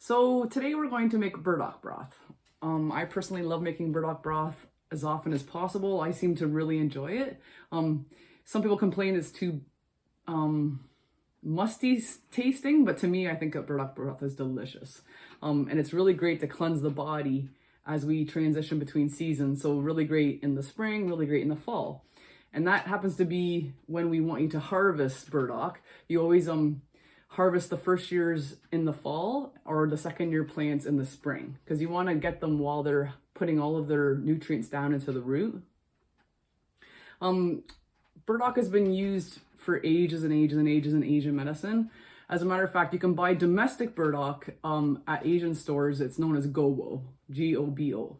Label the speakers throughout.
Speaker 1: So today we're going to make burdock broth. I personally love making burdock broth as often as possible. I seem to really enjoy it. Some people complain it's too musty tasting, but to me, I think that burdock broth is delicious. And it's really great to cleanse the body as we transition between seasons. So really great in the spring, really great in the fall. And that happens to be when we want you to harvest burdock. You always harvest the first years in the fall or the second year plants in the spring, because you want to get them while they're putting all of their nutrients down into the root. Burdock has been used for ages and ages and ages in Asian medicine. As a matter of fact, you can buy domestic burdock at Asian stores. It's known as gobo, G-O-B-O.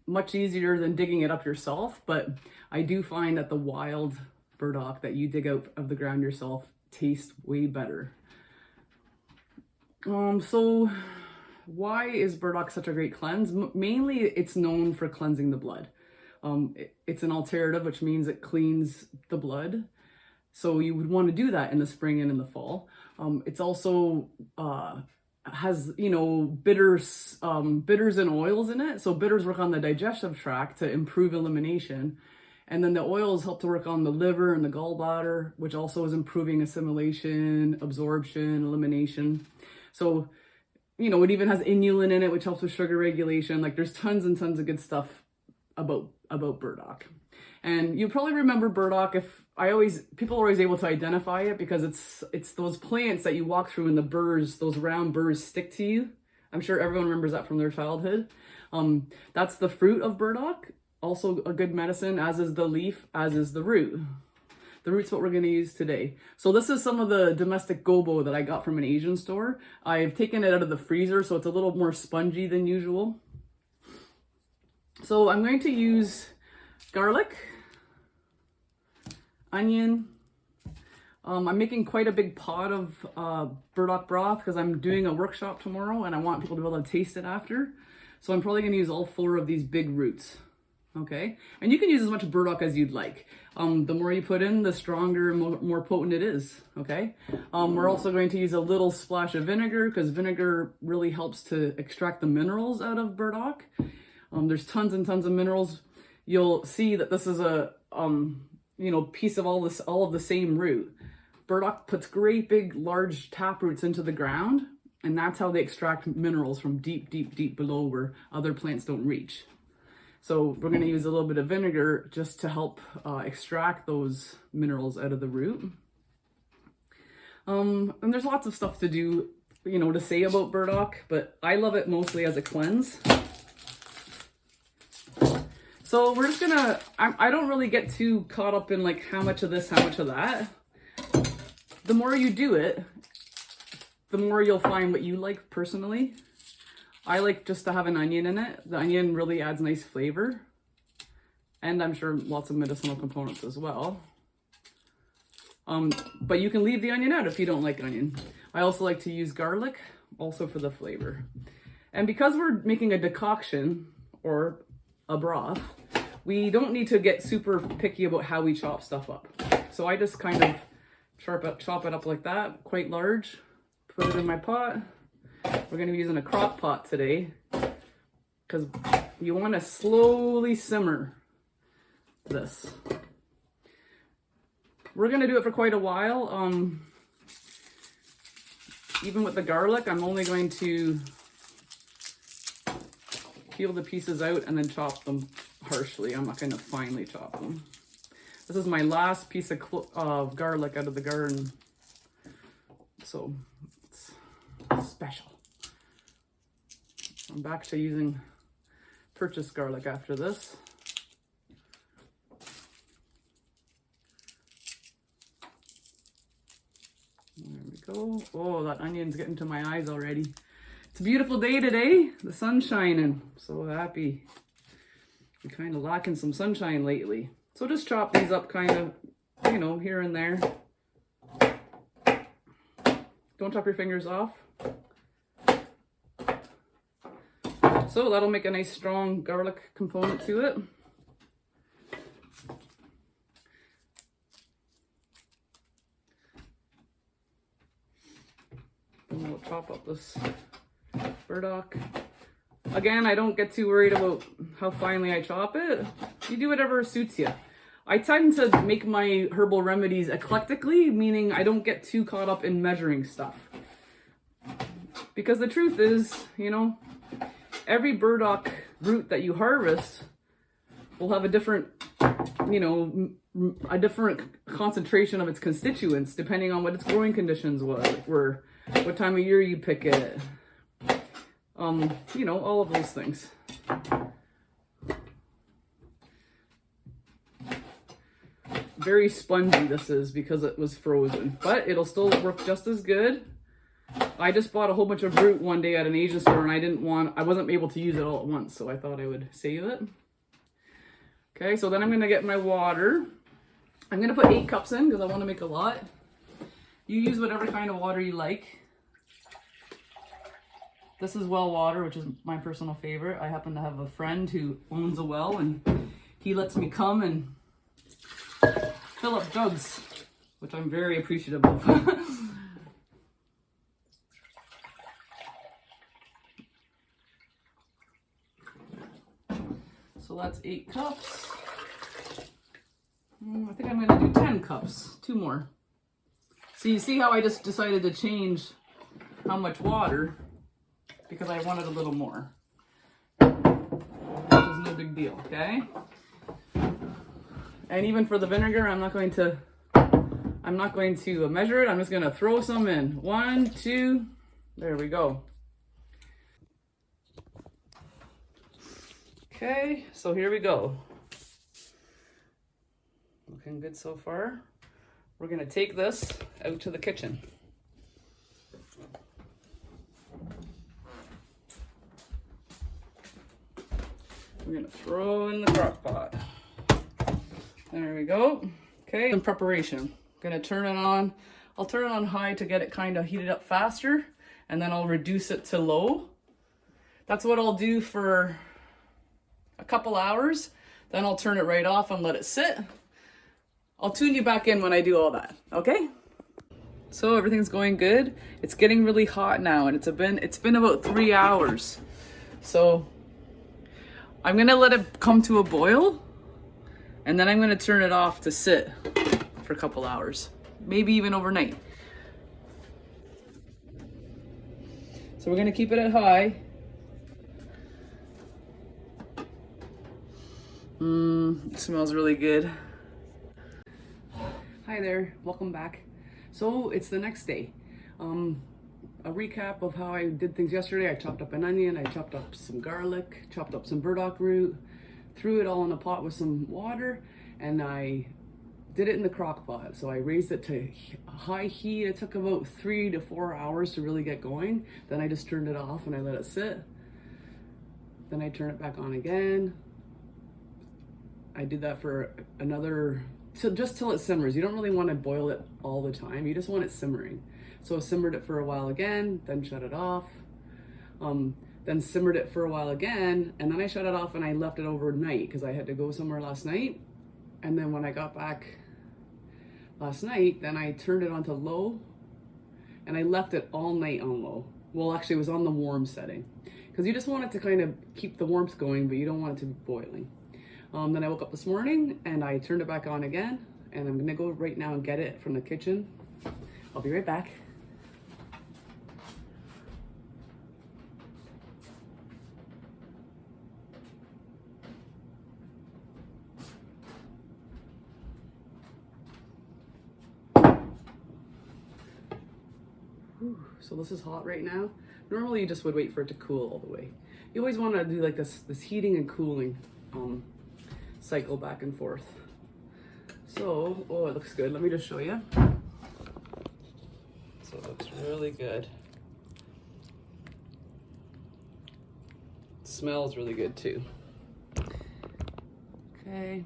Speaker 1: Much easier than digging it up yourself, but I do find that the wild burdock that you dig out of the ground yourself tastes way better. So why is burdock such a great cleanse? Mainly it's known for cleansing the blood. It's an alternative, which means it cleans the blood. So you would want to do that in the spring and in the fall. It's also has, bitters and oils in it. So bitters work on the digestive tract to improve elimination. And then the oils help to work on the liver and the gallbladder, which also is improving assimilation, absorption, elimination. So, it even has inulin in it, which helps with sugar regulation. Like there's tons and tons of good stuff about burdock. And you probably remember burdock people are always able to identify it because it's those plants that you walk through and the burrs, those round burrs stick to you. I'm sure everyone remembers that from their childhood. That's the fruit of burdock. Also a good medicine, as is the leaf, as is the root. The root's what we're going to use today. So this is some of the domestic gobo that I got from an Asian store. I've taken it out of the freezer, so it's a little more spongy than usual. So I'm going to use garlic, onion. I'm making quite a big pot of burdock broth because I'm doing a workshop tomorrow and I want people to be able to taste it after. So I'm probably going to use all 4 of these big roots. Okay, and you can use as much burdock as you'd like. The more you put in, the stronger and more potent it is. Okay, we're also going to use a little splash of vinegar because vinegar really helps to extract the minerals out of burdock. There's tons and tons of minerals. You'll see that this is a piece of all of the same root. Burdock puts great big large tap roots into the ground, and that's how they extract minerals from deep, deep, deep below where other plants don't reach. So we're going to use a little bit of vinegar just to help extract those minerals out of the root. And there's lots of stuff to do, to say about burdock, but I love it mostly as a cleanse. So we're just gonna, I don't really get too caught up in like how much of this, how much of that. The more you do it, the more you'll find what you like personally. I like just to have an onion in it. The onion really adds nice flavor. And I'm sure lots of medicinal components as well. But you can leave the onion out if you don't like onion. I also like to use garlic, also for the flavor. And because we're making a decoction, or a broth, we don't need to get super picky about how we chop stuff up. So I just kind of chop it up like that, quite large, put it in my pot. We're going to be using a crock pot today because you want to slowly simmer this. We're going to do it for quite a while. Even with the garlic, I'm only going to peel the pieces out and then chop them harshly. I'm not going to finely chop them. This is my last piece of garlic out of the garden. So it's special. I'm back to using purchased garlic after this. There we go. Oh, that onion's getting to my eyes already. It's a beautiful day today. The sun's shining. So happy. We're kind of lacking some sunshine lately. So just chop these up kind of, here and there. Don't chop your fingers off. So that'll make a nice strong garlic component to it. And we'll chop up this Burdock. Again, I don't get too worried about how finely I chop it. You do whatever suits you. I tend to make my herbal remedies eclectically, meaning I don't get too caught up in measuring stuff. Because the truth is, you know, every burdock root that you harvest will have a different, you know, a different concentration of its constituents depending on what its growing conditions were, what time of year you pick it, you know, all of those things. Very spongy this is because it was frozen, but it'll still work just as good. I just bought a whole bunch of root one day at an Asian store and I wasn't able to use it all at once, so I thought I would save it. Okay, so then I'm gonna get my water. I'm gonna put 8 cups in because I want to make a lot. You use whatever kind of water you like. This is well water, which is my personal favorite. I happen to have a friend who owns a well and he lets me come and fill up jugs, which I'm very appreciative of. So that's 8 cups. I think I'm gonna do 10 cups, 2 more. So you see how I just decided to change how much water because I wanted a little more, which is no big deal, okay? And even for the vinegar, I'm not going to measure it. I'm just gonna throw some in. 1, 2, there we go. Okay, so here we go. Looking good so far. We're gonna take this out to the kitchen. We're gonna throw in the crock pot. There we go. Okay, in preparation. Gonna turn it on. I'll turn it on high to get it kind of heated up faster, and then I'll reduce it to low. That's what I'll do for a couple hours. Then I'll turn it right off and let it sit. I'll tune you back in when I do all that, okay? So everything's going good. It's getting really hot now, and it's been about 3 hours. So I'm gonna let it come to a boil, and then I'm gonna turn it off to sit for a couple hours, maybe even overnight. So we're gonna keep it at high. It smells really good. Hi there, welcome back. So it's the next day. A recap of how I did things yesterday. I chopped up an onion, I chopped up some garlic, chopped up some burdock root, threw it all in a pot with some water, and I did it in the crock pot. So I raised it to high heat. It took about 3 to 4 hours to really get going. Then I just turned it off and I let it sit. Then I turn it back on again. I did that for another, just till it simmers. You don't really want to boil it all the time. You just want it simmering. So I simmered it for a while again, then shut it off. Then simmered it for a while again, and then I shut it off and I left it overnight because I had to go somewhere last night. And then when I got back last night, then I turned it on to low and I left it all night on low. Well, actually it was on the warm setting because you just want it to kind of keep the warmth going, but you don't want it to be boiling. Then I woke up this morning and I turned it back on again, and I'm gonna go right now and get it from the kitchen. I'll be right back. So this is hot right now. Normally you just would wait for it to cool all the way. You always want to do like this heating and cooling cycle back and forth. So, oh, it looks good. Let me just show you. So it looks really good. It smells really good too. Okay.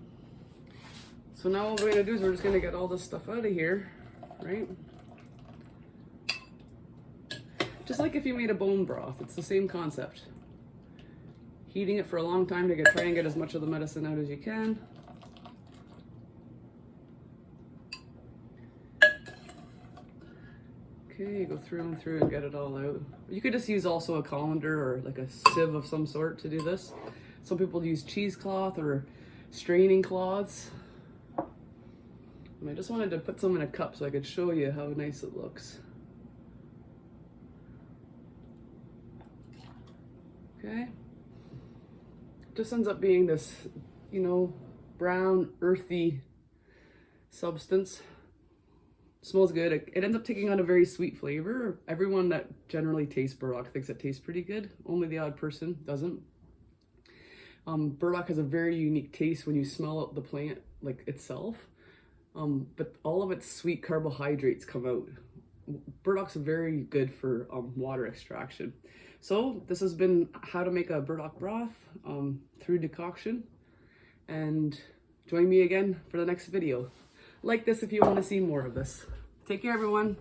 Speaker 1: So now what we're gonna do is we're just gonna get all this stuff out of here, right? Just like if you made a bone broth, it's the same concept. Heating it for a long time to try and get as much of the medicine out as you can. Okay, go through and through and get it all out. You could just use also a colander or like a sieve of some sort to do this. Some people use cheesecloth or straining cloths. And I just wanted to put some in a cup so I could show you how nice it looks. Okay. Just ends up being this, you know, brown, earthy substance. Smells good. It ends up taking on a very sweet flavor. Everyone that generally tastes burdock thinks it tastes pretty good. Only the odd person doesn't. Burdock has a very unique taste when you smell out the plant like itself. But all of its sweet carbohydrates come out. Burdock's very good for water extraction. So this has been how to make a burdock broth through Decoction. And join me again for the next video. Like this if you want to see more of this. Take care, everyone.